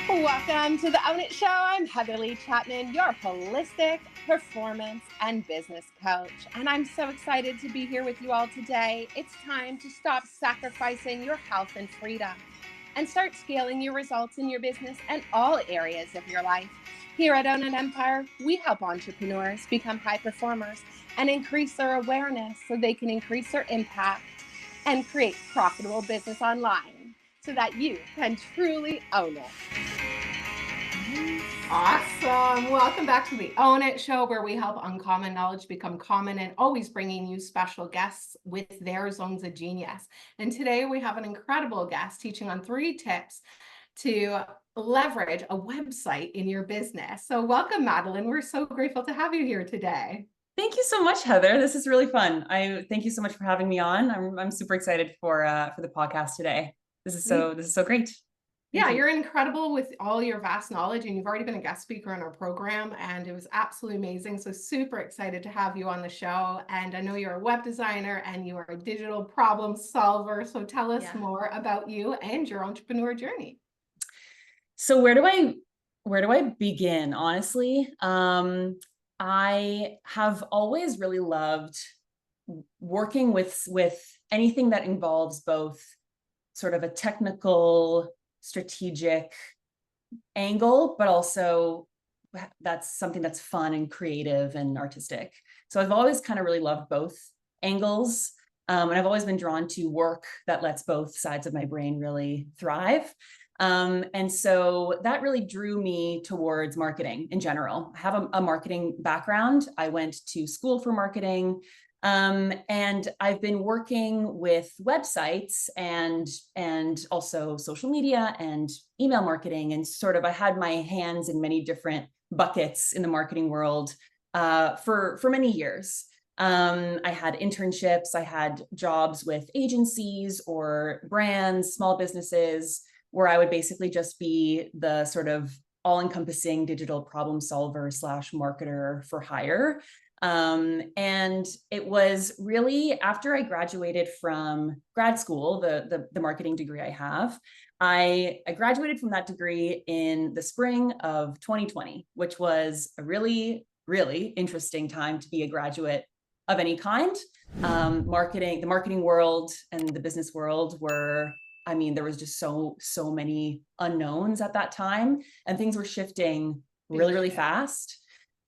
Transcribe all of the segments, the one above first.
Welcome to the Own It Show. I'm Heather Lee Chapman, your holistic performance and business coach. And I'm so excited to be here with you all today. It's time to stop sacrificing your health and freedom and start scaling your results in your business and all areas of your life. Here at Own It Empire, we help entrepreneurs become high performers and increase their awareness so they can increase their impact and create profitable business online so that you can truly own it. Awesome. Welcome back to the Own It Show, where we help uncommon knowledge become common and always bringing you special guests with their zones of genius. And today we have an incredible guest teaching on 3 tips to leverage a website in your business. So welcome, Madeleine. We're so grateful to have you here today. Thank you so much, Heather. This is really fun. I thank you so much for having me on. I'm super excited for the podcast today. This is so great. Yeah, you're incredible with all your vast knowledge, and you've already been a guest speaker on our program, and it was absolutely amazing. So super excited to have you on the show. And I know you're a web designer and you are a digital problem solver. So tell us more about you and your entrepreneur journey. So where do I begin? Honestly, I have always really loved working with anything that involves both sort of a technical, strategic angle, but also that's something that's fun and creative and artistic. So I've always kind of really loved both angles. And I've always been drawn to work that lets both sides of my brain really thrive. And so that really drew me towards marketing in general. I have a marketing background. I went to school for marketing. And I've been working with websites and also social media and email marketing, and sort of I had my hands in many different buckets in the marketing world for many years. I had internships, I had jobs with agencies or brands, small businesses, where I would basically just be the sort of all-encompassing digital problem solver / marketer for hire. And it was really after I graduated from grad school, the marketing degree I have, I graduated from that degree in the spring of 2020, which was a really, really interesting time to be a graduate of any kind. The marketing world and the business world were, I mean, there was just so many unknowns at that time, and things were shifting really, really fast.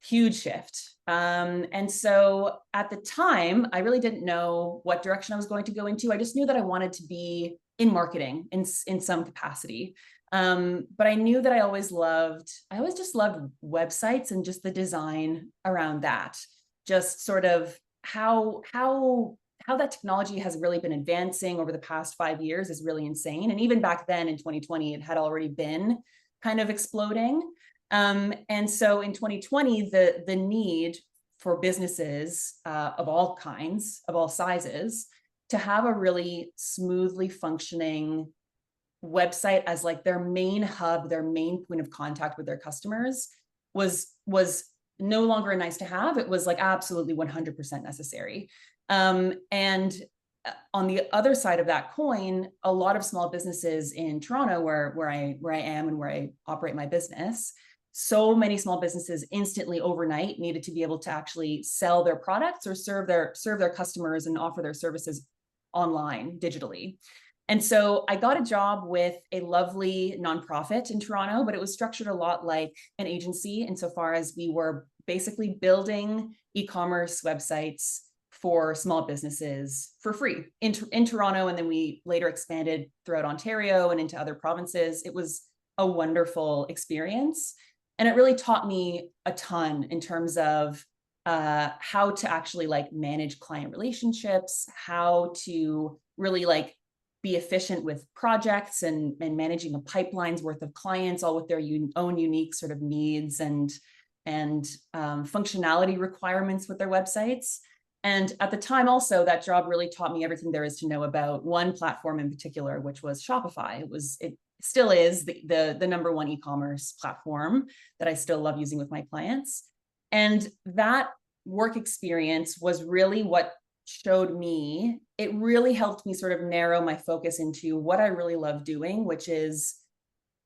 Huge shift. And so at the time, I really didn't know what direction I was going to go into. I just knew that I wanted to be in marketing in some capacity. But I knew that I always just loved websites and just the design around that. Just sort of how that technology has really been advancing over the past 5 years is really insane. And even back then in 2020, it had already been kind of exploding. And so in 2020, the need for businesses of all kinds, of all sizes, to have a really smoothly functioning website as like their main hub, their main point of contact with their customers was no longer a nice to have. It was like absolutely 100% necessary. And on the other side of that coin, a lot of small businesses in Toronto, where I am and where I operate my business, so many small businesses instantly overnight needed to be able to actually sell their products or serve their customers and offer their services online digitally. And so I got a job with a lovely nonprofit in Toronto, but it was structured a lot like an agency insofar as we were basically building e-commerce websites for small businesses for free in Toronto. And then we later expanded throughout Ontario and into other provinces. It was a wonderful experience. And it really taught me a ton in terms of how to actually like manage client relationships, how to really like be efficient with projects and managing a pipeline's worth of clients, all with their own unique sort of needs and functionality requirements with their websites. And at the time also, that job really taught me everything there is to know about one platform in particular, which was Shopify. It still is the number one e-commerce platform that I still love using with my clients. And that work experience was really what showed me, it really helped me sort of narrow my focus into what I really love doing, which is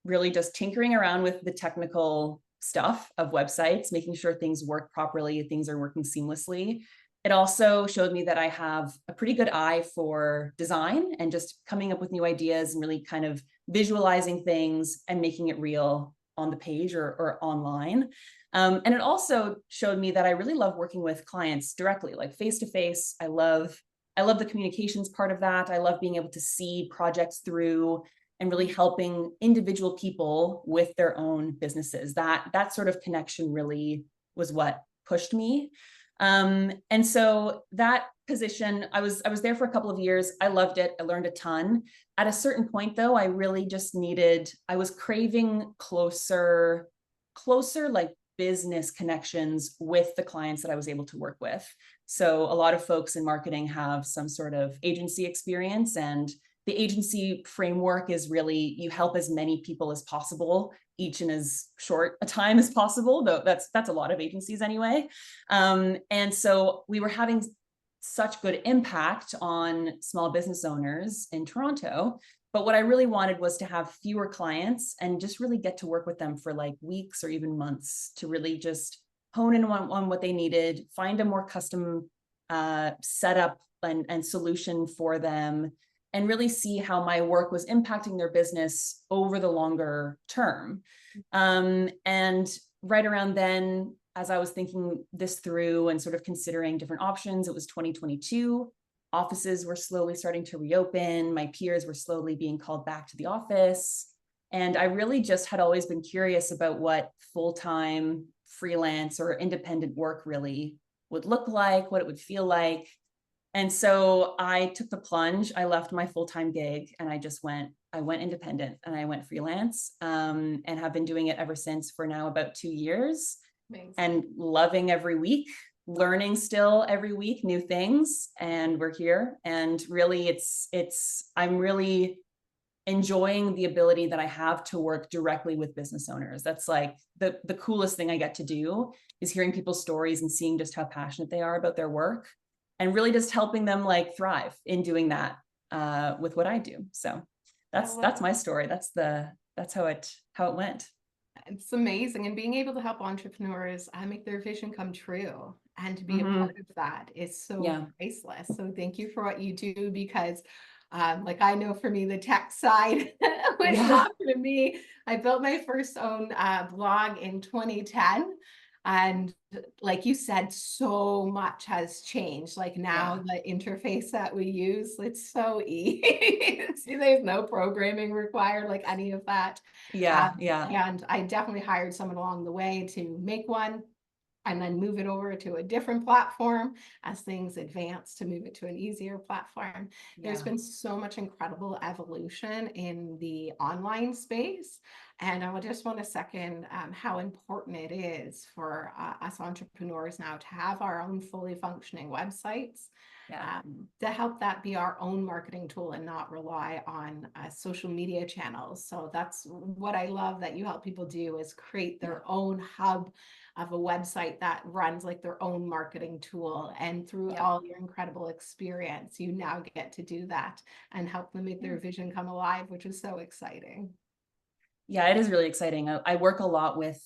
really just tinkering around with the technical stuff of websites, making sure things work properly, things are working seamlessly. It also showed me that I have a pretty good eye for design and just coming up with new ideas and really kind of visualizing things and making it real on the page or online. And it also showed me that I really love working with clients directly, like face to face. I love the communications part of that. I love being able to see projects through and really helping individual people with their own businesses. That sort of connection really was what pushed me. And so that position, I was there for a couple of years. I loved it. I learned a ton. At a certain point, though, I really just I was craving closer like business connections with the clients that I was able to work with. So a lot of folks in marketing have some sort of agency experience, and the agency framework is really you help as many people as possible, each in as short a time as possible, though that's a lot of agencies anyway. And so we were having such good impact on small business owners in Toronto. But what I really wanted was to have fewer clients and just really get to work with them for like weeks or even months to really just hone in on what they needed, find a more custom setup and solution for them, and really see how my work was impacting their business over the longer term. And right around then, as I was thinking this through and sort of considering different options, it was 2022. Offices were slowly starting to reopen. My peers were slowly being called back to the office. And I really just had always been curious about what full-time freelance or independent work really would look like, what it would feel like. And so I took the plunge. I left my full-time gig and I went independent and I went freelance, and have been doing it ever since for now about 2 years. Amazing. And loving every week, learning still every week new things. And we're here. And really I'm really enjoying the ability that I have to work directly with business owners. That's like the coolest thing I get to do is hearing people's stories and seeing just how passionate they are about their work, and really just helping them like thrive in doing that with what I do. So that's my story. That's how it went. It's amazing. And being able to help entrepreneurs make their vision come true and to be a part of that is so priceless. So thank you for what you do, because like I know for me, the tech side was not for me. I built my first own blog in 2010. And like you said, so much has changed. Like now the interface that we use, it's so easy. There's no programming required, like any of that. And I definitely hired someone along the way to make one and then move it over to a different platform as things advance, to move it to an easier platform. There's been so much incredible evolution in the online space. And I would just want to second how important it is for us entrepreneurs now to have our own fully functioning websites. To help that be our own marketing tool and not rely on social media channels. So that's what I love that you help people do, is create their own hub of a website that runs like their own marketing tool. And through all your incredible experience, you now get to do that and help them make their vision come alive, which is so exciting. Yeah, it is really exciting. I work a lot with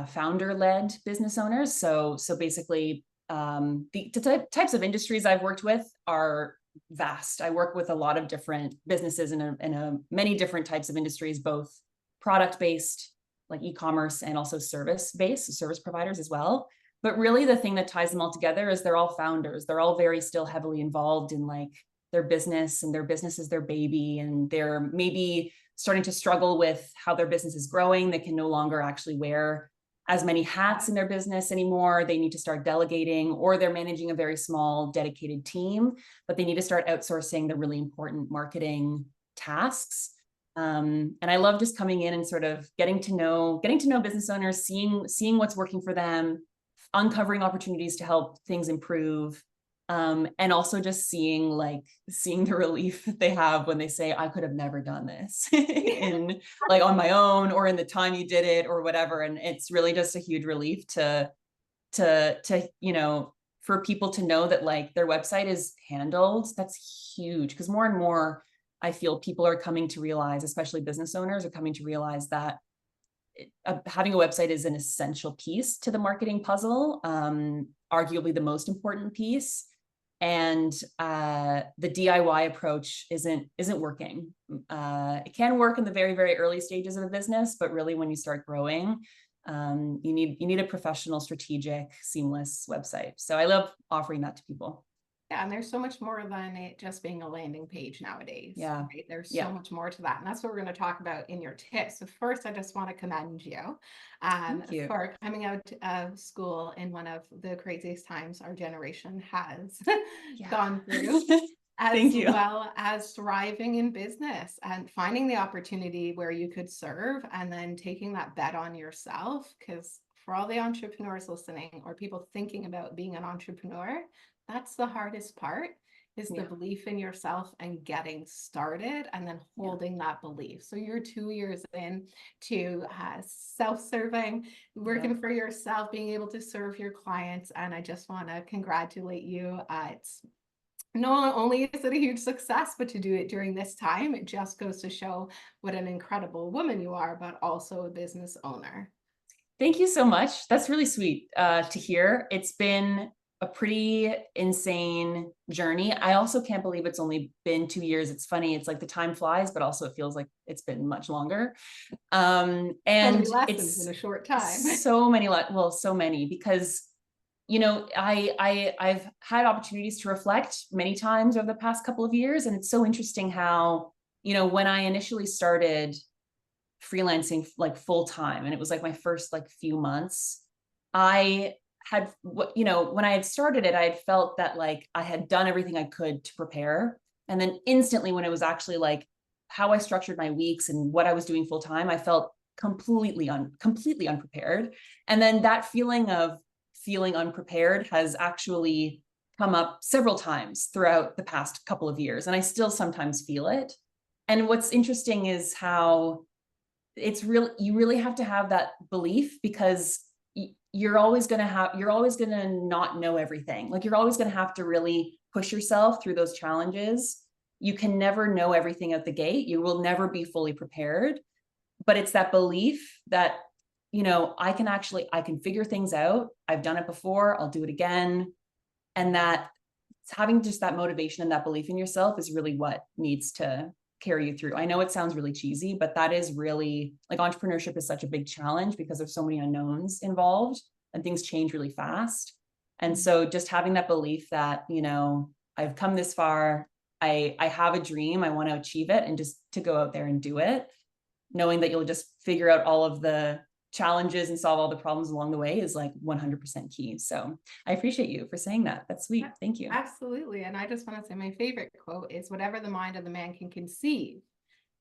founder-led business owners. So basically, the types of industries I've worked with are vast. I work with a lot of different businesses in many different types of industries, both product-based, like e-commerce, and also service-based, service providers as well. But really the thing that ties them all together is they're all founders. They're all very still heavily involved in like their business, and their business is their baby, and they're maybe starting to struggle with how their business is growing. They can no longer actually wear as many hats in their business anymore. They need to start delegating, or they're managing a very small dedicated team, but they need to start outsourcing the really important marketing tasks. And I love just coming in and sort of getting to know business owners, seeing what's working for them, uncovering opportunities to help things improve. And also just seeing the relief that they have when they say, I could have never done this in like on my own, or in the time you did it, or whatever. And it's really just a huge relief to for people to know that like their website is handled. That's huge, because more and more I feel people are coming to realize, especially business owners are coming to realize that having a website is an essential piece to the marketing puzzle, arguably the most important piece. And the DIY approach isn't working. It can work in the very, very early stages of a business, but really when you start growing, you need a professional, strategic, seamless website. So I love offering that to people. Yeah, and there's so much more than it just being a landing page nowadays. Yeah. Right? There's Yeah. so much more to that. And that's what we're going to talk about in your tips. So first, I just want to commend you, Thank you. for coming out of school in one of the craziest times our generation has gone through, as Thank you. well as thriving in business and finding the opportunity where you could serve and then taking that bet on yourself. Because for all the entrepreneurs listening or people thinking about being an entrepreneur, that's the hardest part, is the belief in yourself and getting started and then holding that belief. So you're 2 years in to self-serving, working for yourself, being able to serve your clients. And I just want to congratulate you. It's not only is it a huge success, but to do it during this time, it just goes to show what an incredible woman you are, but also a business owner. Thank you so much. That's really sweet to hear. It's been a pretty insane journey. I also can't believe it's only been 2 years. It's funny. It's like the time flies, but also it feels like it's been much longer. And so many lessons it's in a short time. so many, because, I've had opportunities to reflect many times over the past couple of years. And it's so interesting how, when I initially started freelancing like full time, and it was like my first like few months, I had, when I had started it, I had felt that like I had done everything I could to prepare. And then instantly when it was actually like how I structured my weeks and what I was doing full time, I felt completely unprepared. And then that feeling of feeling unprepared has actually come up several times throughout the past couple of years. And I still sometimes feel it. And what's interesting is how you really have to have that belief, because you're always going to not know everything. Like you're always going to have to really push yourself through those challenges. You can never know everything at the gate. You will never be fully prepared, but it's that belief that, I can figure things out. I've done it before. I'll do it again. And that having just that motivation and that belief in yourself is really what needs to carry you through. I know it sounds really cheesy, but that is really, like, entrepreneurship is such a big challenge because there's so many unknowns involved and things change really fast. And so just having that belief that, I've come this far, I have a dream, I want to achieve it, and just to go out there and do it, knowing that you'll just figure out all of the challenges and solve all the problems along the way is like 100% key. So I appreciate you for saying that. That's sweet. Thank you. Absolutely. And I just want to say my favorite quote is, whatever the mind of the man can conceive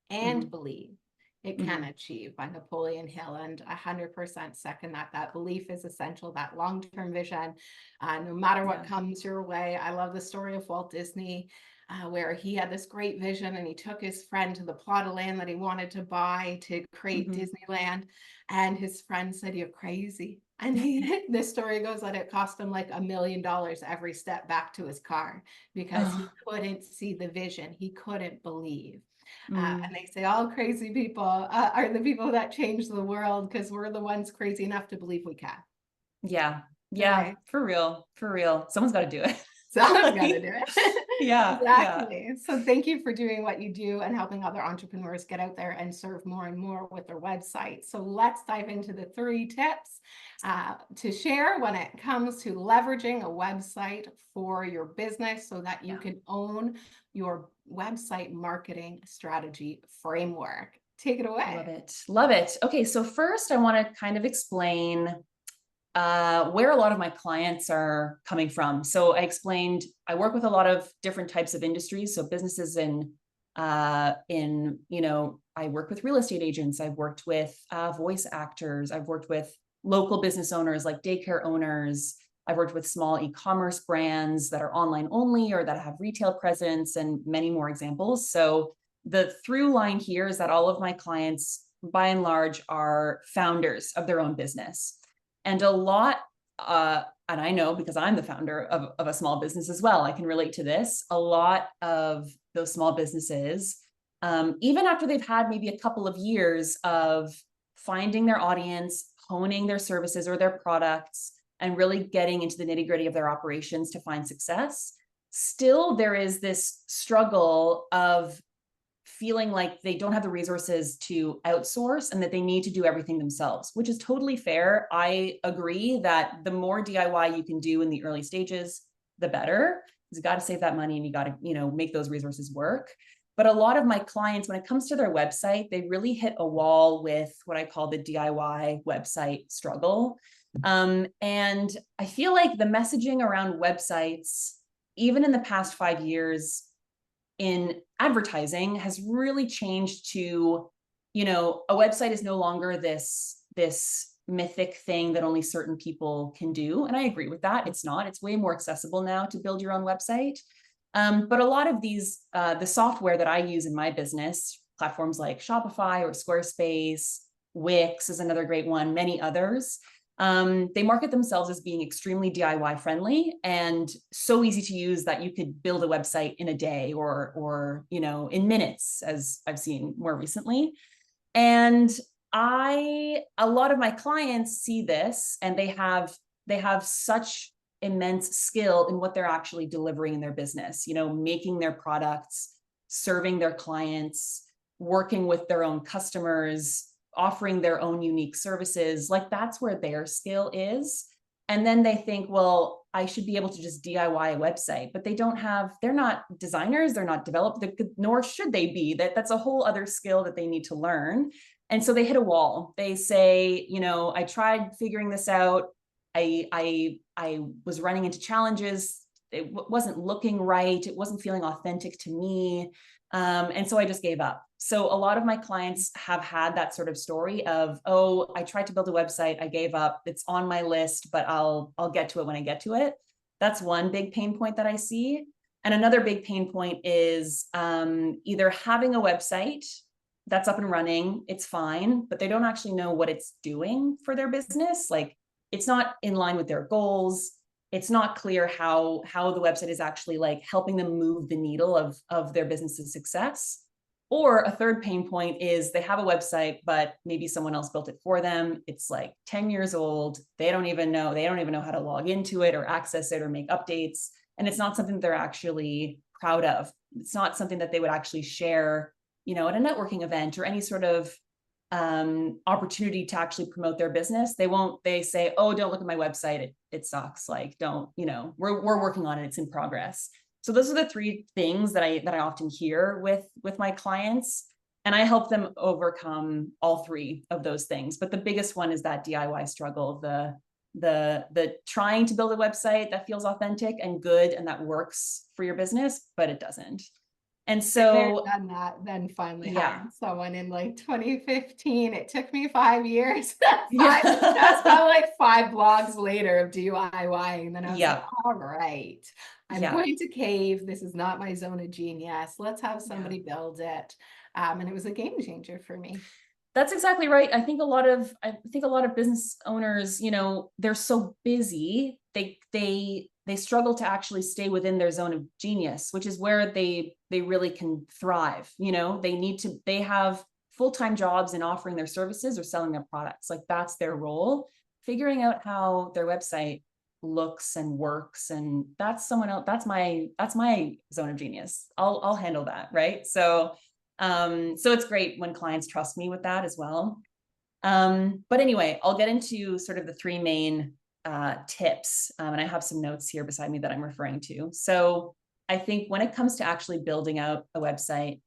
and believe, it can achieve, by Napoleon Hill. And 100% second that belief is essential, that long-term vision, no matter what comes your way. I love the story of Walt Disney, where he had this great vision and he took his friend to the plot of land that he wanted to buy to create Disneyland. And his friend said, "You're crazy." And this story goes that it cost him like $1 million every step back to his car, because he couldn't see the vision. He couldn't believe. And they say all crazy people are the people that change the world, because we're the ones crazy enough to believe we can. Yeah. Right. For real. Someone's got to do it. Someone's got to do it. Exactly. Yeah. So thank you for doing what you do and helping other entrepreneurs get out there and serve more and more with their website. So let's dive into the 3 tips to share when it comes to leveraging a website for your business so that you can own your website marketing strategy framework. Take it away. Love it. Okay, so first I want to kind of explain where a lot of my clients are coming from. So I explained, I work with a lot of different types of industries. So businesses I work with real estate agents. I've worked with voice actors. I've worked with local business owners like daycare owners. I've worked with small e-commerce brands that are online only or that have retail presence, and many more examples. So the through line here is that all of my clients, by and large, are founders of their own business. And a lot, and I know because I'm the founder of a small business as well, I can relate to this. A lot of those small businesses even after they've had maybe a couple of years of finding their audience, honing their services or their products, and really getting into the nitty-gritty of their operations to find success, still there is this struggle of feeling like they don't have the resources to outsource and that they need to do everything themselves, which is totally fair. I agree that the more DIY you can do in the early stages, the better. You got to save that money and you got to, make those resources work. But a lot of my clients, when it comes to their website, they really hit a wall with what I call the DIY website struggle. And I feel like the messaging around websites, even in the past 5 years, in advertising has really changed to, a website is no longer this mythic thing that only certain people can do. And I agree with that. It's not. It's way more accessible now to build your own website. But a lot of these, the software that I use in my business, platforms like Shopify or Squarespace, Wix is another great one, many others, they market themselves as being extremely DIY friendly and so easy to use that you could build a website in a day or in minutes, as I've seen more recently. And a lot of my clients see this and they have such immense skill in what they're actually delivering in their business, making their products, serving their clients, working with their own customers, offering their own unique services. Like that's where their skill is. And then they think, well, I should be able to just DIY a website, but they're not designers, they're not developed, nor should they be. That's a whole other skill that they need to learn. And so they hit a wall. They say, I tried figuring this out. I was running into challenges. It wasn't looking right. It wasn't feeling authentic to me. And so I just gave up. So a lot of my clients have had that sort of story of, oh, I tried to build a website, I gave up. It's on my list, but I'll get to it when I get to it. That's one big pain point that I see. And another big pain point is either having a website that's up and running, it's fine, but they don't actually know what it's doing for their business. Like it's not in line with their goals. It's not clear how the website is actually like helping them move the needle of their business's success. Or a third pain point is they have a website, but maybe someone else built it for them. It's like 10 years old. They don't even know how to log into it or access it or make updates. And it's not something they're actually proud of. It's not something that they would actually share, at a networking event or any sort of opportunity to actually promote their business. They say, oh, don't look at my website. It sucks. Like, don't, we're working on it. It's in progress. So those are the three things that I often hear with my clients, and I help them overcome all three of those things. But the biggest one is that DIY struggle, the trying to build a website that feels authentic and good and that works for your business, but it doesn't. And so done that, then finally hired someone in like 2015. It took me 5 years. That's about like 5 blogs later of DIY. And then I was like, all right, I'm going to cave. This is not my zone of genius. Let's have somebody build it. And it was a game changer for me. That's exactly right. I think a lot of business owners, they're so busy, they struggle to actually stay within their zone of genius, which is where they really can thrive. They have full-time jobs in offering their services or selling their products. Like that's their role. Figuring out how their website looks and works, and that's someone else. That's my zone of genius. I'll handle that, right? So it's great when clients trust me with that as well. But anyway, I'll get into sort of the three main tips. And I have some notes here beside me that I'm referring to. So I think when it comes to actually building out a website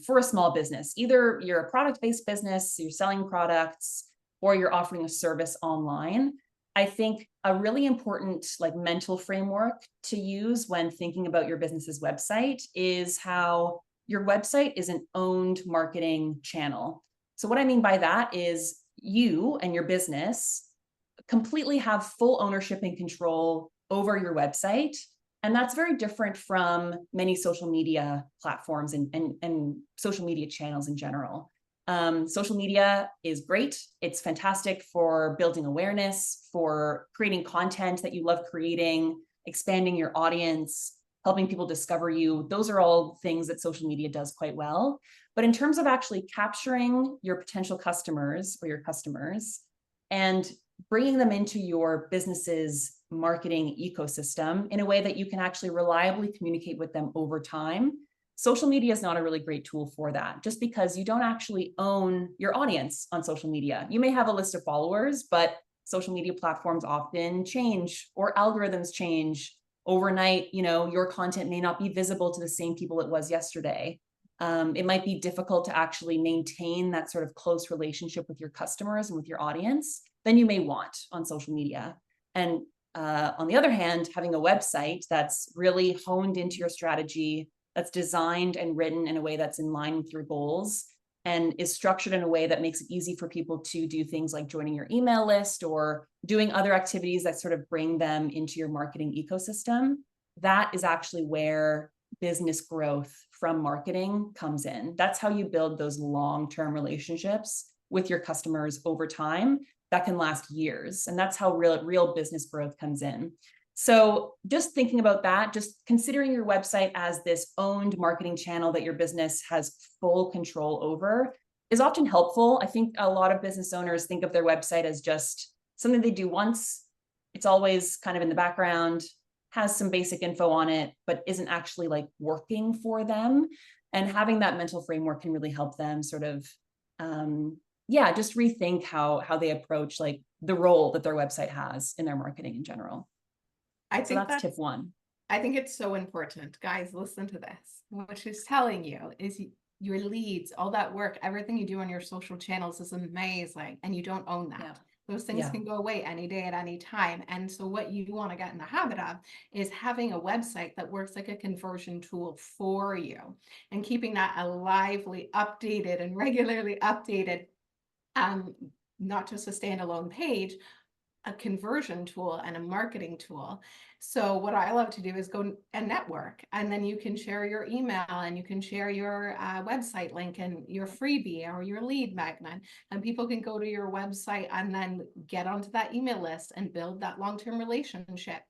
for a small business, either you're a product-based business, you're selling products, or you're offering a service online, I think a really important like mental framework to use when thinking about your business's website is how your website is an owned marketing channel. So what I mean by that is you and your business completely have full ownership and control over your website. And that's very different from many social media platforms and social media channels in general. Social media is great. It's fantastic for building awareness, for creating content that you love creating, expanding your audience, helping people discover you. Those are all things that social media does quite well. But in terms of actually capturing your potential customers or your customers and bringing them into your business's marketing ecosystem in a way that you can actually reliably communicate with them over time, social media is not a really great tool for that, just because you don't actually own your audience on social media. You may have a list of followers, but social media platforms often change, or algorithms change overnight. Your content may not be visible to the same people it was yesterday. It might be difficult to actually maintain that sort of close relationship with your customers and with your audience than you may want on social media. And on the other hand, having a website that's really honed into your strategy, that's designed and written in a way that's in line with your goals, and is structured in a way that makes it easy for people to do things like joining your email list or doing other activities that sort of bring them into your marketing ecosystem, that is actually where business growth from marketing comes in. That's how you build those long-term relationships with your customers over time that can last years. And that's how real business growth comes in. So just thinking about that, just considering your website as this owned marketing channel that your business has full control over is often helpful. I think a lot of business owners think of their website as just something they do once. It's always kind of in the background, has some basic info on it, but isn't actually like working for them. And having that mental framework can really help them sort of, just rethink how they approach like the role that their website has in their marketing in general. I So think that's tip one. I think it's so important. Guys, listen to this. What she's telling you is your leads, all that work, everything you do on your social channels is amazing, and you don't own that. Yeah. Those things can go away any day at any time. And so what you want to get in the habit of is having a website that works like a conversion tool for you, and keeping that a lively, updated and regularly updated, not just a standalone page, a conversion tool and a marketing tool. So what I love to do is go and network, and then you can share your email, and you can share your website link and your freebie or your lead magnet, and people can go to your website and then get onto that email list and build that long-term relationship.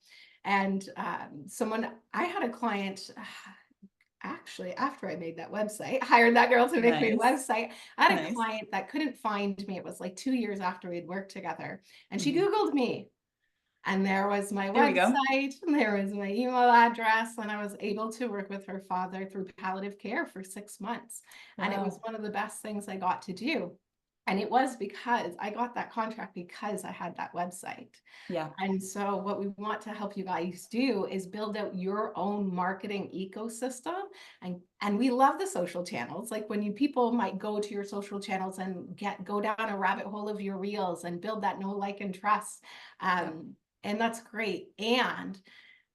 And I had a client, actually, after I made that website, hired that girl to make me a website. I had a client that couldn't find me. It was like 2 years after we'd worked together, and she Googled me, and there was my website, and there was my email address, and I was able to work with her father through palliative care for 6 months. Wow. And it was one of the best things I got to do. And it was because I got that contract because I had that website. Yeah. And so what we want to help you guys do is build out your own marketing ecosystem. And we love the social channels. Like when people might go to your social channels and go down a rabbit hole of your reels and build that know, like, and trust. And that's great. And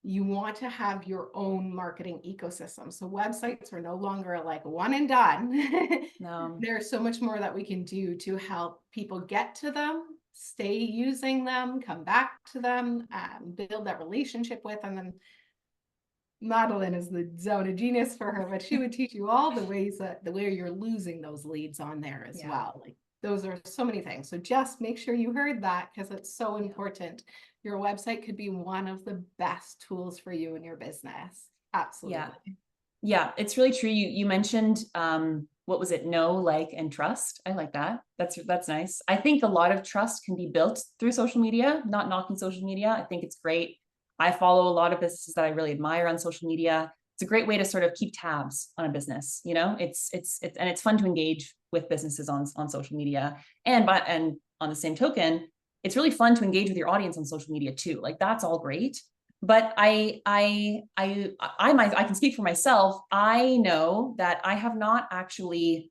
you want to have your own marketing ecosystem. So websites are no longer like one and done. No. There's so much more that we can do to help people get to them, stay using them, come back to them, build that relationship with them. And Madeleine is the zone of genius for her, but she would teach you all the ways that the way you're losing those leads on there as well. Like those are so many things. So just make sure you heard that, because it's so important. Your website could be one of the best tools for you in your business. Absolutely. Yeah, it's really true. You mentioned, what was it? Know, like, and trust. I like that. That's nice. I think a lot of trust can be built through social media, not knocking social media. I think it's great. I follow a lot of businesses that I really admire on social media. It's a great way to sort of keep tabs on a business. It's fun to engage with businesses on social media. And on the same token, it's really fun to engage with your audience on social media too. Like that's all great. But I can speak for myself. I know that I have not actually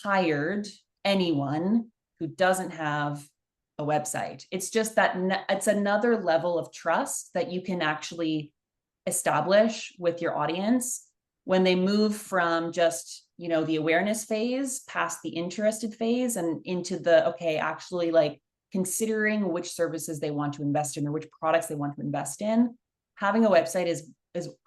hired anyone who doesn't have a website. It's just that it's another level of trust that you can actually establish with your audience when they move from just, the awareness phase past the interested phase and into the, okay, actually like considering which services they want to invest in or which products they want to invest in. Having a website is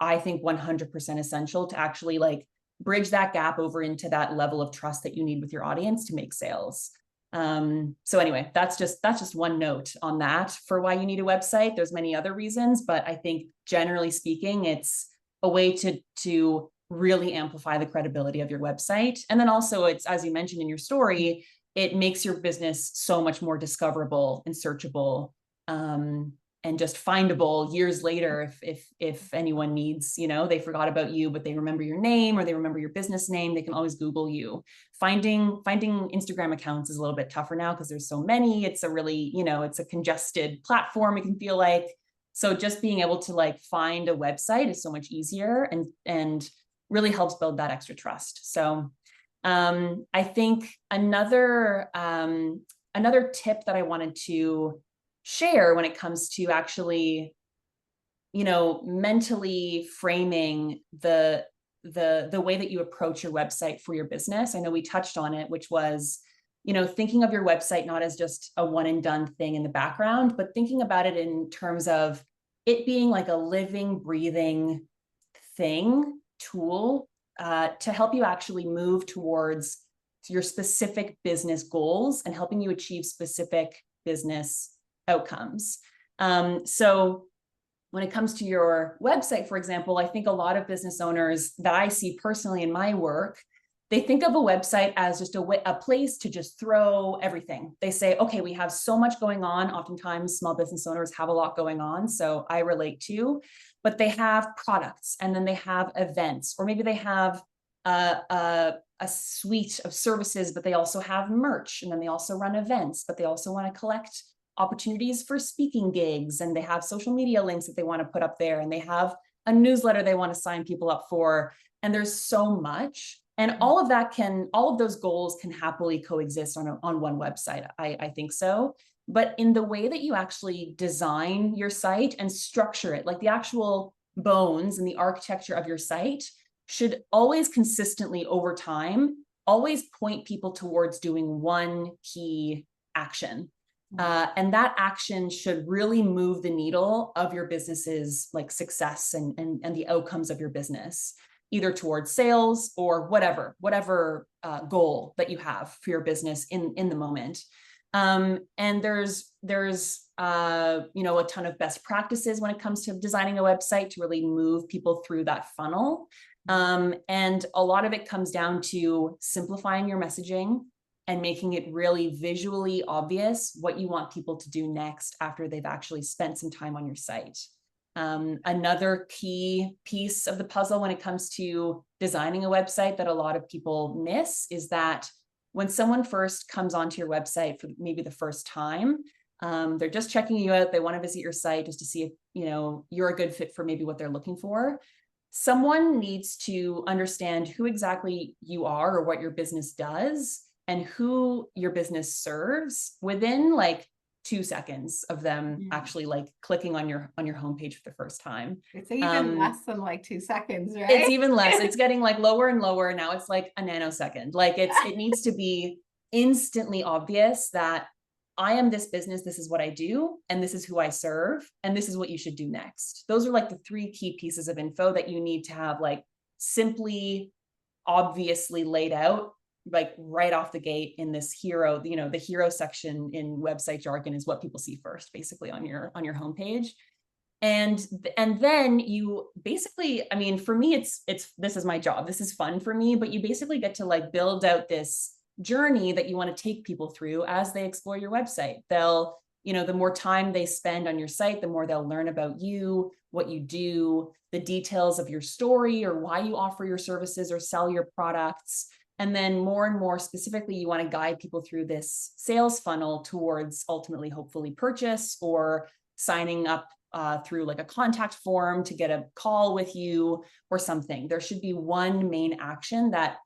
I think 100% essential to actually like bridge that gap over into that level of trust that you need with your audience to make sales. So anyway, that's just one note on that for why you need a website. There's many other reasons, but I think generally speaking, it's a way to really amplify the credibility of your website. And then also, it's, as you mentioned in your story, it makes your business so much more discoverable and searchable, and just findable years later. If anyone needs, they forgot about you, but they remember your name, or they remember your business name, they can always Google you. Finding Instagram accounts is a little bit tougher now because there's so many. It's a really, it's a congested platform, it can feel like. So just being able to like find a website is so much easier, and really helps build that extra trust. So I think another tip that I wanted to share when it comes to actually, mentally framing the way that you approach your website for your business. I know we touched on it, which was, thinking of your website not as just a one and done thing in the background, but thinking about it in terms of it being like a living, breathing tool, to help you actually move towards your specific business goals and helping you achieve specific business outcomes. So when it comes to your website, for example, I think a lot of business owners that I see personally in my work, they think of a website as just a place to just throw everything. They say, okay, we have so much going on. Oftentimes small business owners have a lot going on, so I relate to, but they have products, and then they have events, or maybe they have a suite of services, but they also have merch, and then they also run events, but they also want to collect opportunities for speaking gigs, and they have social media links that they want to put up there, and they have a newsletter they want to sign people up for. And there's so much. And all of those goals can happily coexist on one website. I think so. But in the way that you actually design your site and structure it, like the actual bones and the architecture of your site should always consistently over time, always point people towards doing one key action. And that action should really move the needle of your business's like success and the outcomes of your business, either towards sales or whatever goal that you have for your business in the moment. And there's a ton of best practices when it comes to designing a website to really move people through that funnel. And a lot of it comes down to simplifying your messaging and making it really visually obvious what you want people to do next after they've actually spent some time on your site. Another key piece of the puzzle when it comes to designing a website that a lot of people miss is that when someone first comes onto your website for maybe the first time, they're just checking you out. They want to visit your site just to see if, you're a good fit for maybe what they're looking for. Someone needs to understand who exactly you are or what your business does and who your business serves within like 2 seconds of them actually like clicking on your homepage for the first time. It's even less than like 2 seconds, right? It's even less. It's getting like lower and lower. Now it's like a nanosecond. Like it needs to be instantly obvious that I am this business, this is what I do, and this is who I serve, and this is what you should do next. Those are like the 3 key pieces of info that you need to have like simply, obviously laid out, like right off the gate in this hero, the hero section in website jargon is what people see first, basically on your homepage. And then you basically, I mean, for me, it's this is my job. This is fun for me, but you basically get to like build out this journey that you want to take people through as they explore your website. They'll, the more time they spend on your site, the more they'll learn about you, what you do, the details of your story, or why you offer your services or sell your products. And then more and more specifically, you want to guide people through this sales funnel towards ultimately, hopefully purchase or signing up through like a contact form to get a call with you or something. There should be one main action that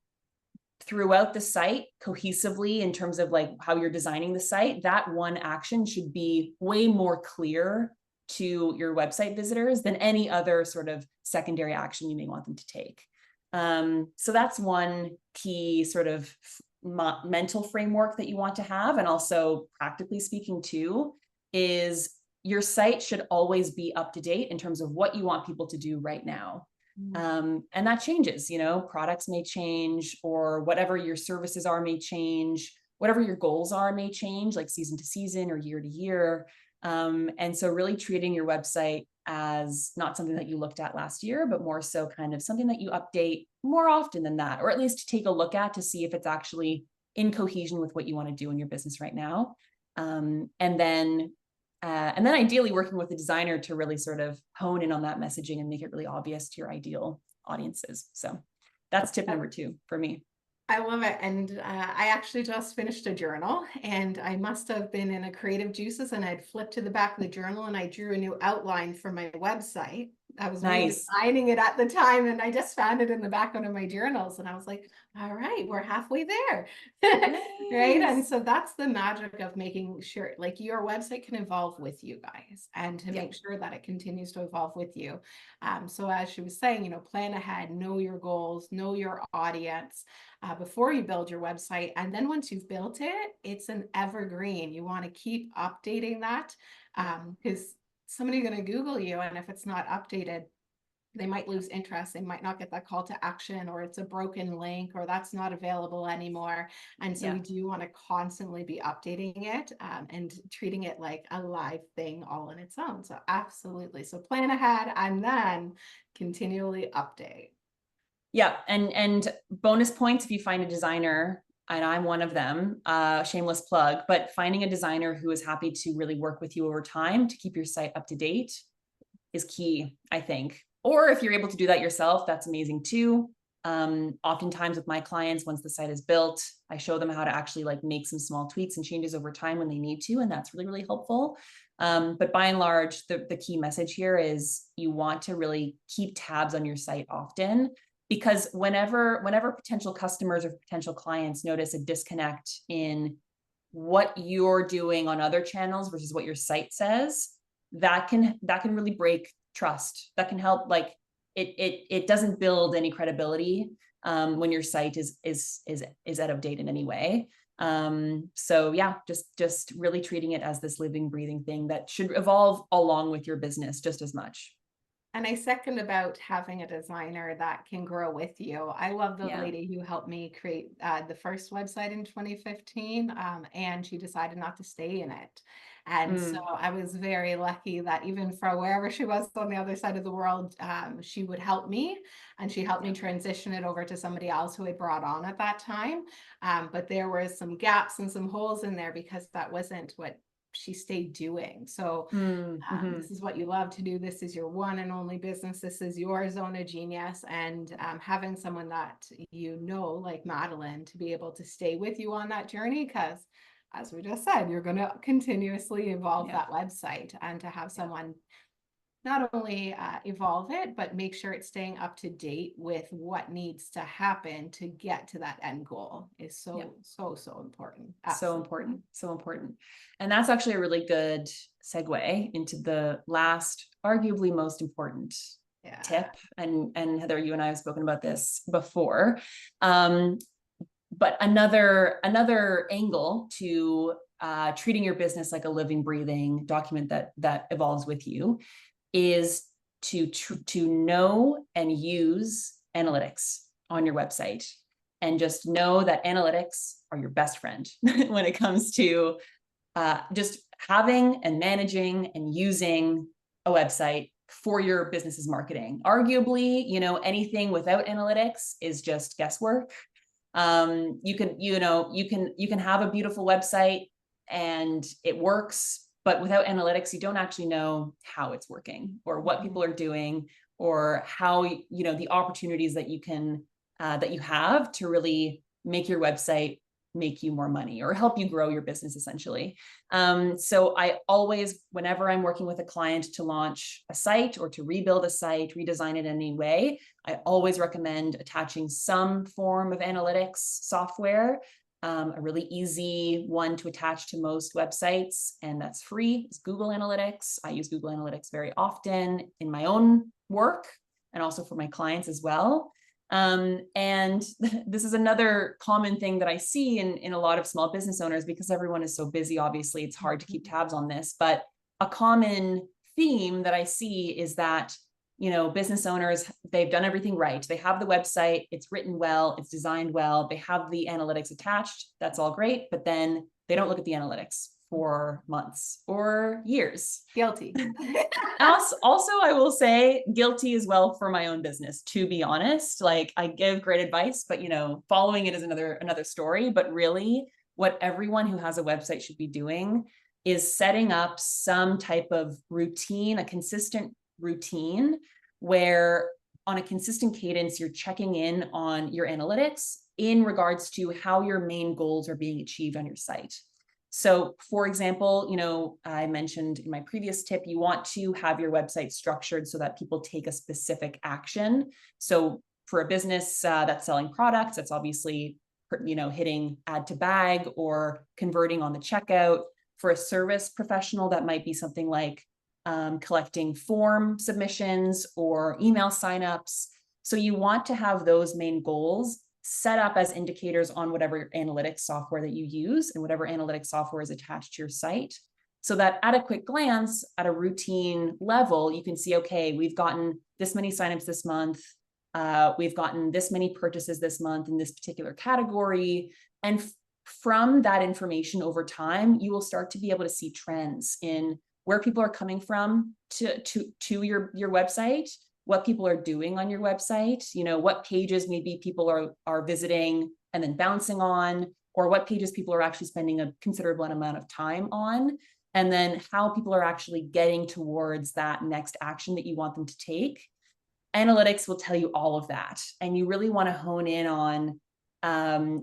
throughout the site cohesively in terms of like how you're designing the site, that one action should be way more clear to your website visitors than any other sort of secondary action you may want them to take. So that's one key sort of mental framework that you want to have. And also practically speaking too, is your site should always be up to date in terms of what you want people to do right now. And that changes, products may change, or whatever your services are may change, whatever your goals are may change, like season to season or year to year. And so really treating your website as not something that you looked at last year, but more so kind of something that you update more often than that, or at least take a look at to see if it's actually in cohesion with what you want to do in your business right now. And then ideally working with a designer to really sort of hone in on that messaging and make it really obvious to your ideal audiences. So that's tip number 2 for me. I love it. And I actually just finished a journal, and I must have been in a creative juices, and I'd flipped to the back of the journal and I drew a new outline for my website. I was Nice. redesigning it at the time, and I just found it in the back of one of my journals, and I was like, all right, we're halfway there. Right. And Nice. so that's the magic of making sure like your website can evolve with you guys, and to Yeah. make sure that it continues to evolve with you. So as she was saying, plan ahead, know your goals, know your audience before you build your website. And then once you've built it, it's an evergreen. You want to keep updating that because somebody's going to Google you. And if it's not updated, they might lose interest. They might not get that call to action, or it's a broken link, or that's not available anymore. And so we do want to constantly be updating it and treating it like a live thing all on its own. So absolutely. So plan ahead and then continually update. Yeah. And bonus points if you find a designer, and I'm one of them, shameless plug, but finding a designer who is happy to really work with you over time to keep your site up to date is key, I think. Or if you're able to do that yourself, that's amazing too. Oftentimes with my clients, once the site is built, I show them how to actually like make some small tweaks and changes over time when they need to. And that's really, really helpful. But by and large, the key message here is you want to really keep tabs on your site often, because whenever potential customers or potential clients notice a disconnect in what you're doing on other channels versus what your site says, that can really break trust. That can help, like it doesn't build any credibility when your site is out of date in any way. So yeah, just really treating it as this living, breathing thing that should evolve along with your business just as much. And I second about having a designer that can grow with you. I love the Yeah. lady who helped me create the first website in 2015, and she decided not to stay in it. And so I was very lucky that even from wherever she was on the other side of the world, she would help me, and she helped me transition it over to somebody else who I brought on at that time. But there were some gaps and some holes in there because that wasn't what she stayed doing. So this is what you love to do. This is your one and only business. This is your zone of genius. And having someone that like Madeleine, to be able to stay with you on that journey, because as we just said, you're going to continuously evolve that website, and to have someone not only evolve it, but make sure it's staying up to date with what needs to happen to get to that end goal is so important. Absolutely. So important. And that's actually a really good segue into the last, arguably most important tip. And Heather, you and I have spoken about this before. But another angle to treating your business like a living, breathing document that evolves with you is to know and use analytics on your website, and just know that analytics are your best friend when it comes to just having and managing and using a website for your business's marketing. Arguably, anything without analytics is just guesswork. You can have a beautiful website and it works, but without analytics, you don't actually know how it's working or what people are doing, or how, the opportunities that you have to really make your website make you more money or help you grow your business, essentially. So I always, whenever I'm working with a client to launch a site or to rebuild a site, redesign it in any way, I always recommend attaching some form of analytics software. A really easy one to attach to most websites, and that's free, is Google Analytics. I use Google Analytics very often in my own work and also for my clients as well. And this is another common thing that I see in a lot of small business owners, because everyone is so busy. Obviously, it's hard to keep tabs on this, but a common theme that I see is that, business owners, they've done everything right. They have the website, it's written well, it's designed well, they have the analytics attached. That's all great. But then they don't look at the analytics for months or years. Guilty. Also, I will say guilty as well for my own business, to be honest. Like, I give great advice, but following it is another story. But really, what everyone who has a website should be doing is setting up some type of routine, a consistent routine, where on a consistent cadence, you're checking in on your analytics in regards to how your main goals are being achieved on your site. So for example, I mentioned in my previous tip, you want to have your website structured so that people take a specific action. So for a business that's selling products, that's obviously, hitting add to bag or converting on the checkout. For a service professional, that might be something like collecting form submissions or email signups. So you want to have those main goals set up as indicators on whatever analytics software that you use and whatever analytics software is attached to your site, so that at a quick glance, at a routine level, you can see, okay, we've gotten this many signups this month. We've gotten this many purchases this month in this particular category. And from that information over time, you will start to be able to see trends in where people are coming from to your website, what people are doing on your website, what pages maybe people are visiting and then bouncing on, or what pages people are actually spending a considerable amount of time on, and then how people are actually getting towards that next action that you want them to take. Analytics will tell you all of that. And you really want to hone in on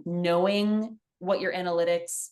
knowing what your analytics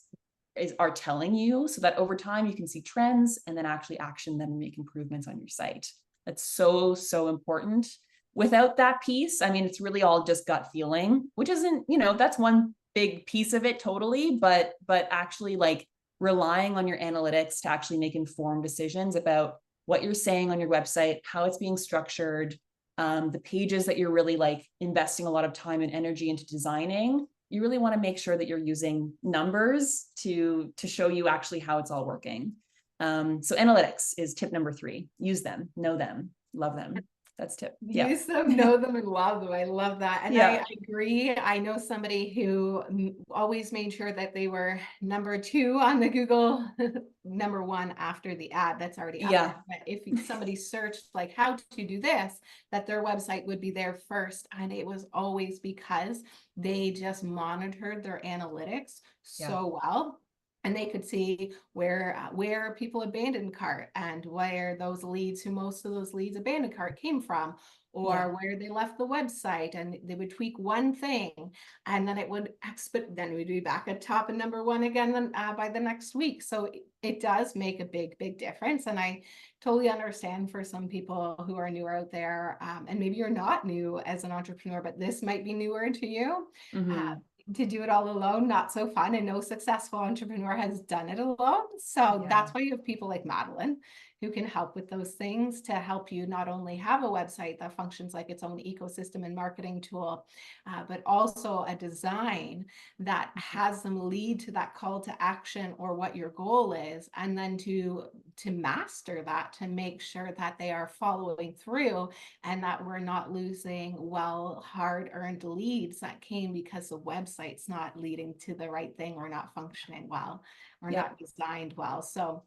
are telling you, so that over time you can see trends and then actually action them and make improvements on your site. That's so, so important. Without that piece, I mean, it's really all just gut feeling, which isn't, that's one big piece of it totally, but actually like relying on your analytics to actually make informed decisions about what you're saying on your website, how it's being structured, the pages that you're really like investing a lot of time and energy into designing. You really want to make sure that you're using numbers to show you actually how it's all working. So analytics is tip number 3. Use them, know them, love them. That's tip. Yeah. Use them, know them, and love them. I love that. And Yeah. I agree. I know somebody who always made sure that they were number 2 on the Google, number 1 after the ad that's already up there. But if somebody searched like how to do this, that their website would be there first. And it was always because they just monitored their analytics so well. And they could see where people abandoned cart and where those leads, who most of those leads abandoned cart came from, or where they left the website, and they would tweak one thing, and then it would then we'd be back at top and number 1 again by the next week. So it does make a big, big difference. And I totally understand for some people who are newer out there, and maybe you're not new as an entrepreneur, but this might be newer to you. To do it all alone, not so fun, and no successful entrepreneur has done it alone. So that's why you have people like Madeleine who can help with those things, to help you not only have a website that functions like its own ecosystem and marketing tool, but also a design that has them lead to that call to action or what your goal is, and then to master that, to make sure that they are following through and that we're not losing hard-earned leads that came because the website's not leading to the right thing, or not functioning well, or not designed well. So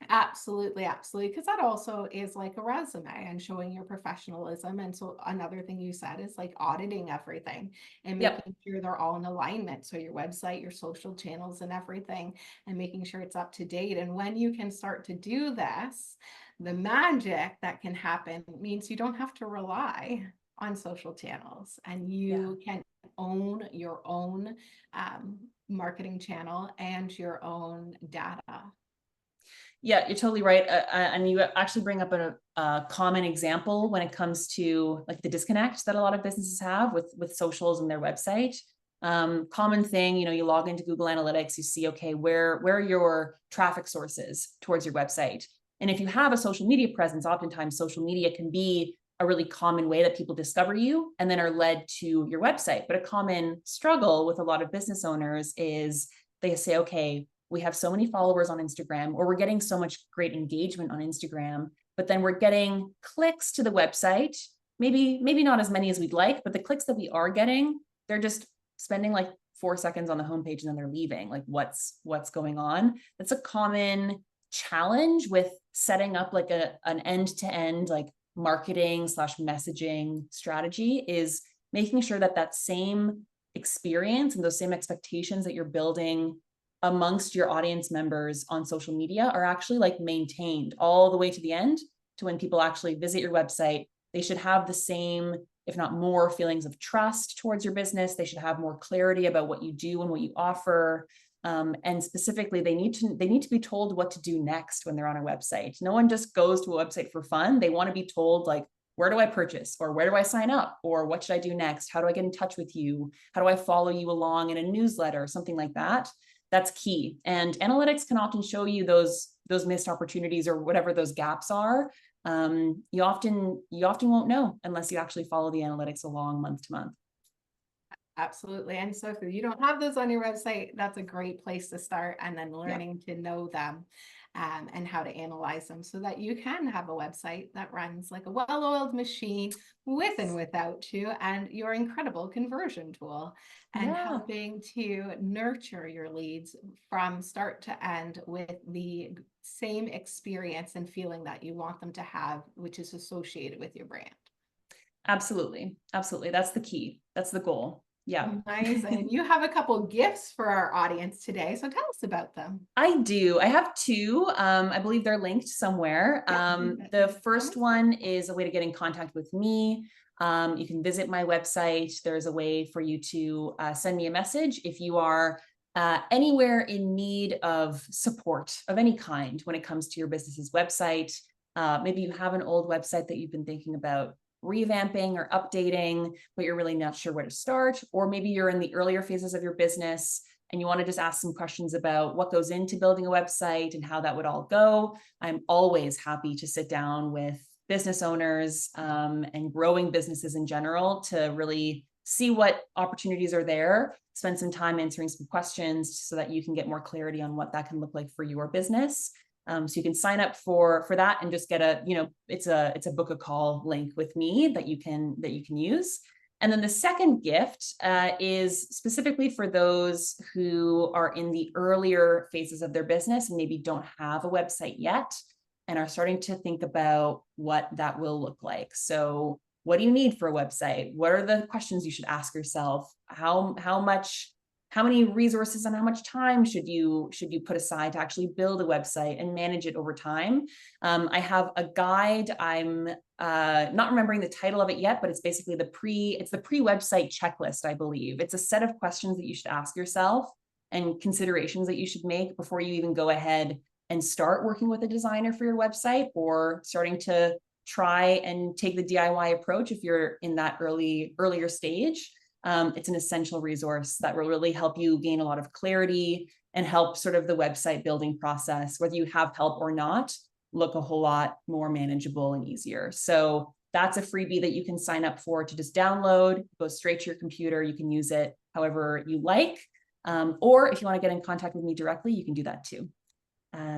absolutely, because that also is like a resume and showing your professionalism. And so another thing you said is like auditing everything and making sure they're all in alignment. So your website, your social channels, and everything, and making sure it's up to date. And when you can start to do this, the magic that can happen means you don't have to rely on social channels, and you can own your own marketing channel and your own data. Yeah, you're totally right. And you actually bring up a common example when it comes to like the disconnect that a lot of businesses have with socials and their website. Common thing, you log into Google Analytics, you see, okay, where are your traffic sources towards your website? And if you have a social media presence, oftentimes social media can be a really common way that people discover you and then are led to your website. But a common struggle with a lot of business owners is they say, okay, we have so many followers on Instagram, or we're getting so much great engagement on Instagram, but then we're getting clicks to the website. Maybe not as many as we'd like, but the clicks that we are getting, they're just spending like 4 seconds on the homepage and then they're leaving. Like what's going on? That's a common challenge with setting up like an end-to-end like marketing / messaging strategy, is making sure that that same experience and those same expectations that you're building amongst your audience members on social media are actually like maintained all the way to the end, to when people actually visit your website. They should have the same, if not more, feelings of trust towards your business. They should have more clarity about what you do and what you offer. And specifically, they need to be told what to do next when they're on a website. No one just goes to a website for fun. They want to be told, like, where do I purchase, or where do I sign up, or what should I do next? How do I get in touch with you? How do I follow you along in a newsletter, something like that? That's key. And analytics can often show you those missed opportunities or whatever those gaps are. You often won't know unless you actually follow the analytics along month to month. Absolutely. And so if you don't have those on your website, that's a great place to start, and then learning to know them and how to analyze them so that you can have a website that runs like a well-oiled machine with and without you, and your incredible conversion tool, and helping to nurture your leads from start to end with the same experience and feeling that you want them to have, which is associated with your brand. Absolutely. Absolutely. That's the key. That's the goal. Yeah. Amazing. You have a couple gifts for our audience today, so tell us about them. I do. I have two. I believe they're linked somewhere. The first one is a way to get in contact with me. You can visit my website. There's a way for you to send me a message if you are anywhere in need of support of any kind when it comes to your business's website. Maybe you have an old website that you've been thinking about revamping or updating, but you're really not sure where to start. Or maybe you're in the earlier phases of your business and you want to just ask some questions about what goes into building a website and how that would all go. I'm always happy to sit down with business owners and growing businesses in general to really see what opportunities are there, spend some time answering some questions so that you can get more clarity on what that can look like for your business. So you can sign up for that and just get it's a book a call link with me that you can use. And then the second gift is specifically for those who are in the earlier phases of their business and maybe don't have a website yet and are starting to think about what that will look like. So what do you need for a website? What are the questions you should ask yourself? How many resources and how much time should you put aside to actually build a website and manage it over time? I have a guide. I'm not remembering the title of it yet, but it's basically the pre-website checklist, I believe. It's a set of questions that you should ask yourself and considerations that you should make before you even go ahead and start working with a designer for your website, or starting to try and take the DIY approach if you're in that earlier stage. It's an essential resource that will really help you gain a lot of clarity and help sort of the website building process, whether you have help or not, look a whole lot more manageable and easier. So that's a freebie that you can sign up for to just download, go straight to your computer. You can use it however you like. Or if you want to get in contact with me directly, you can do that too.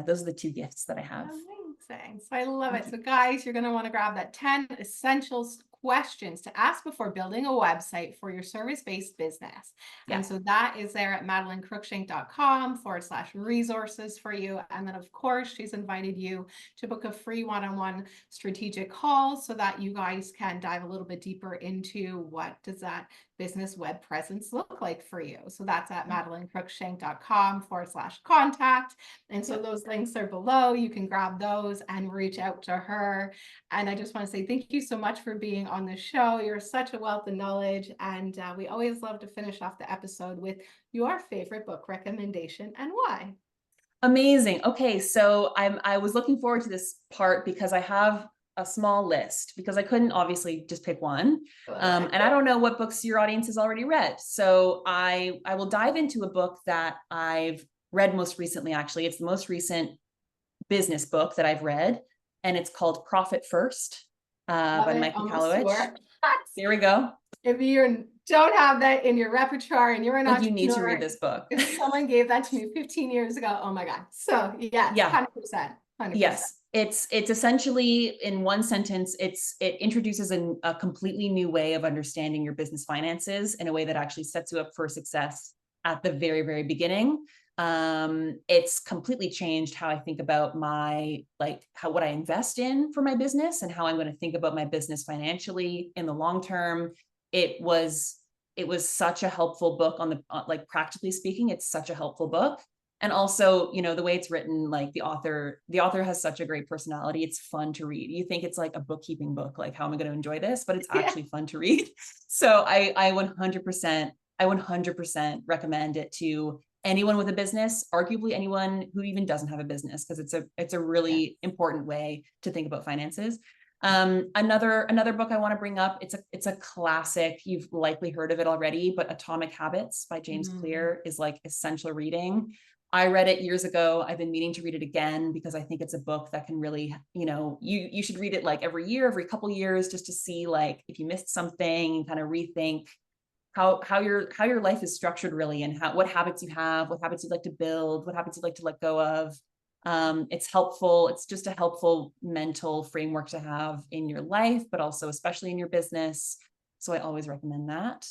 Those are the two gifts that I have. Amazing. So I love it. So guys, you're going to want to grab that 10 essentials questions to ask before building a website for your service-based business. Yeah. And so that is there at madelinecruikshank.com/resources for you. And then of course, she's invited you to book a free one-on-one strategic call so that you guys can dive a little bit deeper into what does that business web presence look like for you. So that's at madelinecruikshank.com/contact. And so those links are below. You can grab those and reach out to her. And I just want to say thank you so much for being on the show. You're such a wealth of knowledge. And we always love to finish off the episode with your favorite book recommendation and why. Amazing. Okay, so I was looking forward to this part because I have a small list, because I couldn't obviously just pick one. And I don't know what books your audience has already read. So I will dive into a book that I've read most recently, actually. It's the most recent business book that I've read, and it's called Profit First by Michael Kalowich. There we go. If you don't have that in your repertoire and you're an entrepreneur, you need to read this book. If someone gave that to me 15 years ago, oh my God. So yeah. 100%. Yes, it's essentially, in one sentence, it introduces a completely new way of understanding your business finances in a way that actually sets you up for success at the very, very beginning. It's completely changed how I think about what I invest in for my business and how I'm going to think about my business financially in the long term. It was, it was such a helpful book like practically speaking, it's such a helpful book. And also, the way it's written, like the author has such a great personality. It's fun to read. You think it's like a bookkeeping book, like how am I going to enjoy this? But it's Yeah. actually fun to read. So I 100% recommend it to anyone with a business, arguably anyone who even doesn't have a business, because it's a Yeah. really important way to think about finances. Another book I want to bring up, it's a classic. You've likely heard of it already, but Atomic Habits by James Mm. Clear is like essential reading. I read it years ago. I've been meaning to read it again because I think it's a book that can really, you should read it like every year, every couple years, just to see like if you missed something and kind of rethink how your life is structured really, and what habits you have, what habits you'd like to build, what habits you'd like to let go of. It's helpful. It's just a helpful mental framework to have in your life, but also especially in your business. So I always recommend that.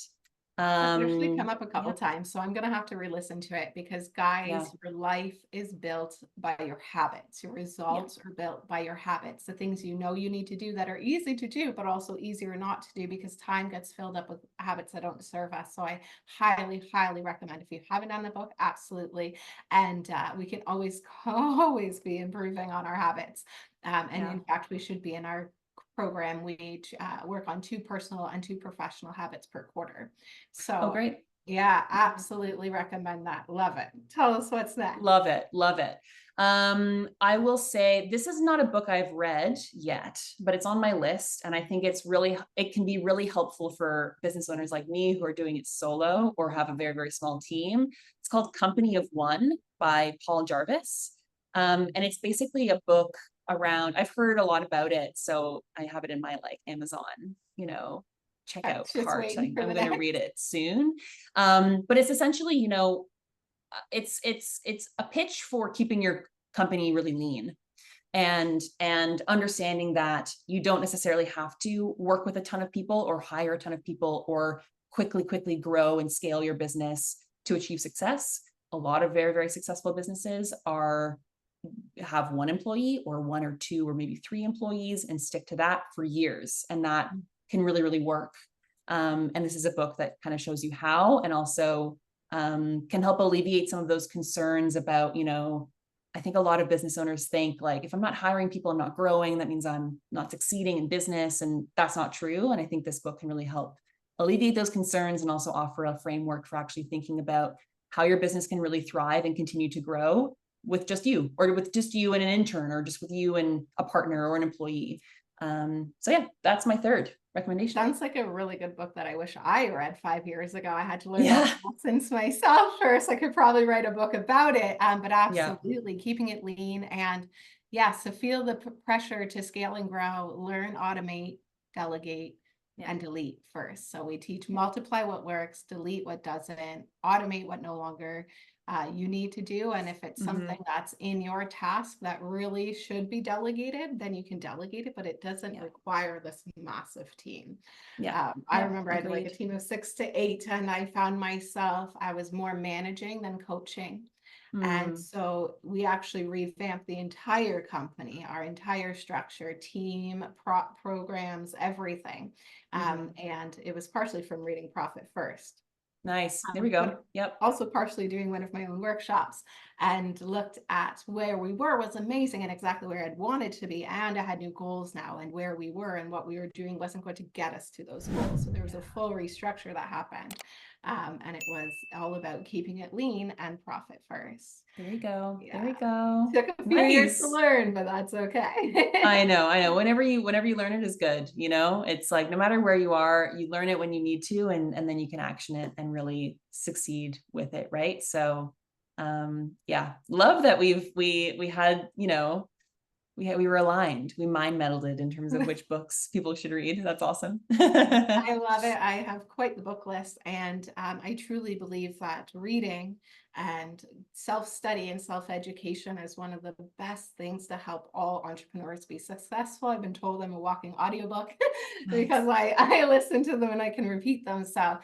That's actually come up a couple Yeah, times, so I'm gonna have to re-listen to it because yeah, guys, your life is built by your habits. Your yeah, results are built by your habits. The things you know you need to do that are easy to do, but also easier not to do because time gets filled up with habits that don't serve us. So I highly, highly recommend if you haven't done the book, absolutely. And we can always, always be improving on our habits. And yeah. in fact, we should be in our program. We work on 2 personal and 2 professional habits per quarter. Oh, So great. yeah, absolutely recommend that. Love it. Tell us what's next. Love it. Love it. I will say this is not a book I've read yet, but it's on my list. And I think it can be really helpful for business owners like me who are doing it solo or have a very, very small team. It's called Company of One by Paul Jarvis. And it's basically a book around, I've heard a lot about it. So I have it in my like Amazon, checkout It's just cart. waiting for I'm the going to next. read it soon. But it's essentially, it's a pitch for keeping your company really lean, and understanding that you don't necessarily have to work with a ton of people or hire a ton of people or quickly grow and scale your business to achieve success. A lot of very, very successful businesses have one employee or one or two or maybe three employees and stick to that for years, and that can really, really work. And this is a book that kind of shows you how, and also can help alleviate some of those concerns about, I think a lot of business owners think like, if I'm not hiring people, I'm not growing. That means I'm not succeeding in business. And that's not true. And I think this book can really help alleviate those concerns and also offer a framework for actually thinking about how your business can really thrive and continue to grow with just you, or with just you and an intern, or just with you and a partner or an employee. So yeah, that's my third recommendation. Sounds like a really good book that I wish I read 5 years ago. I had to learn all Yeah. the lessons myself first. I could probably write a book about it, but Yeah. absolutely keeping it lean. And yeah, so feel the pressure to scale and grow, learn, automate, delegate, Yeah. and delete first. So we teach Yeah. multiply what works, delete what doesn't, automate what no longer you need to do. And if it's something Mm-hmm. that's in your task that really should be delegated, then you can delegate it, but it doesn't Yeah. require this massive team. Yeah. I Yeah. remember I had like a Agreed. team of 6 to 8, and I found myself, I was more managing than coaching. And Mm, so we actually revamped the entire company, our entire structure, team, programs, everything. mm-hmm. And it was partially from reading Profit First. Nice. There we But go. Yep. also partially doing one of my own workshops, and looked at where we were was amazing and exactly where I'd wanted to be. And I had new goals now, and where we were and what we were doing wasn't going to get us to those goals. So there was a Yeah. full restructure that happened. And it was all about keeping it lean and profit first. There we go. There Yeah. we go. Took a few years to Nice. learn, but that's okay. I know. I know. Whenever you learn it is good. It's like no matter where you are, you learn it when you need to, and then you can action it and really succeed with it. Right. So yeah, love that we had, we were aligned. We mind melded in terms of which books people should read. That's awesome. I love it. I have quite the book list, and I truly believe that reading And self-study and self-education is one of the best things to help all entrepreneurs be successful. I've been told I'm a walking audiobook because I listen to them and I can repeat them. So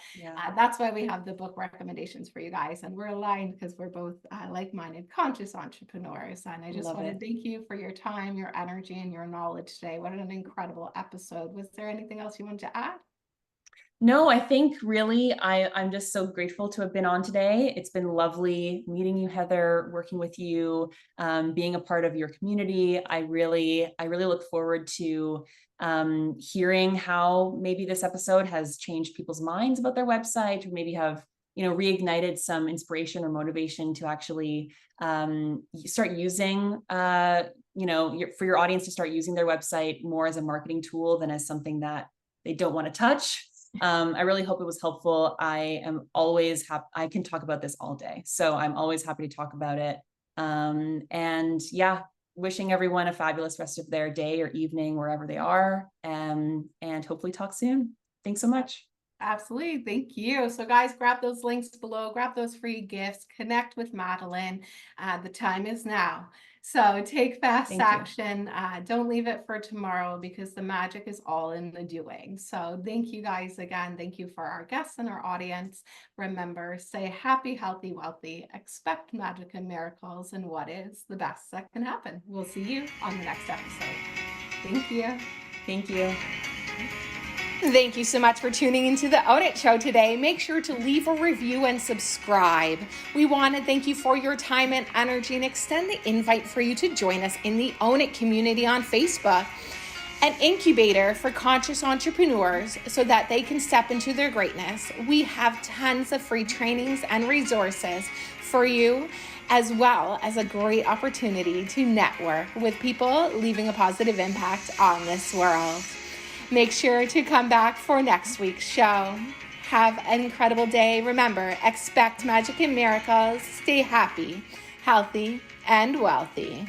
that's why we have the book recommendations for you guys. And we're aligned because we're both like-minded, conscious entrepreneurs. And I just want to thank you for your time, your energy, and your knowledge today. What an incredible episode. Was there anything else you wanted to add? No, I think really I'm just so grateful to have been on today. It's been lovely meeting you, Heather, working with you, being a part of your community. I really look forward to hearing how maybe this episode has changed people's minds about their website, or maybe have reignited some inspiration or motivation to actually start using for your audience to start using their website more as a marketing tool than as something that they don't want to touch. I really hope it was helpful. I am always happy. I can talk about this all day, so I'm always happy to talk about it. And yeah, wishing everyone a fabulous rest of their day or evening, wherever they are, and hopefully talk soon. Thanks so much. Absolutely. Thank you. So guys, grab those links below, grab those free gifts, connect with Madeleine. The time is now. So take fast action. Don't leave it for tomorrow, because the magic is all in the doing. So thank you guys again. Thank you for our guests and our audience. Remember, stay happy, healthy, wealthy, expect magic and miracles, and what is the best that can happen. We'll see you on the next episode. Thank you. Thank you. Thank you so much for tuning into the Own It Show today. Make sure to leave a review and subscribe. We want to thank you for your time and energy, and extend the invite for you to join us in the Own It community on Facebook, an incubator for conscious entrepreneurs so that they can step into their greatness. We have tons of free trainings and resources for you, as well as a great opportunity to network with people leaving a positive impact on this world. Make sure to come back for next week's show. Have an incredible day. Remember, expect magic and miracles. Stay happy, healthy, and wealthy.